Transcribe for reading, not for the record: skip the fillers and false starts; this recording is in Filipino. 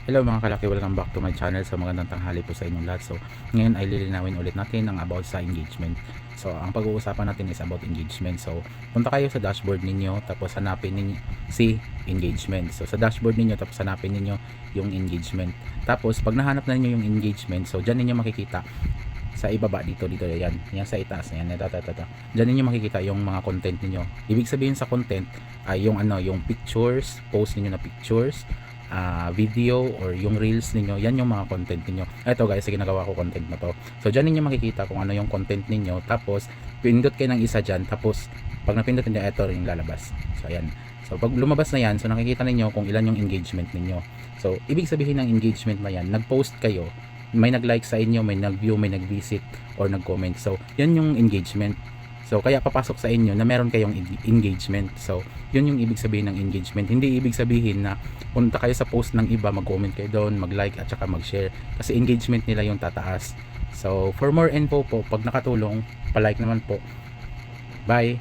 Hello mga kalaki, welcome back to my channel. So magandang tanghali po sa inyong lahat. So ngayon ay lilinawin ulit natin ang about sa engagement. So ang pag-uusapan natin is about engagement. So punta kayo sa dashboard ninyo, tapos hanapin ninyo si engagement. So sa dashboard ninyo, tapos hanapin ninyo yung engagement. Tapos pag nahanap na ninyo yung engagement, so dyan ninyo makikita sa ibaba dito yan sa itaas na yan, dyan ninyo makikita yung mga content ninyo. Ibig sabihin sa content ay yung yung pictures, post ninyo na pictures, video or yung reels ninyo. Yan yung mga content ninyo. Ito guys, ginagawa ko content na to. So dyan ninyo makikita kung ano yung content ninyo, tapos pindot kayo ng isa dyan, tapos pag napindot niyo, ito rin yung lalabas. So ayan, so pag lumabas na yan, so nakikita ninyo kung ilan yung engagement ninyo. So ibig sabihin ng engagement na yan, nag-post kayo, may nag-like sa inyo, may nag-view, may nag-visit or nag-comment. So yan yung engagement. So kaya papasok sa inyo na meron kayong engagement. So yun yung ibig sabihin ng engagement. Hindi ibig sabihin na punta kayo sa post ng iba, mag-comment kayo doon, mag-like at saka mag-share, kasi engagement nila yung tataas. So for more info po, pag nakatulong, pa-like naman po. Bye.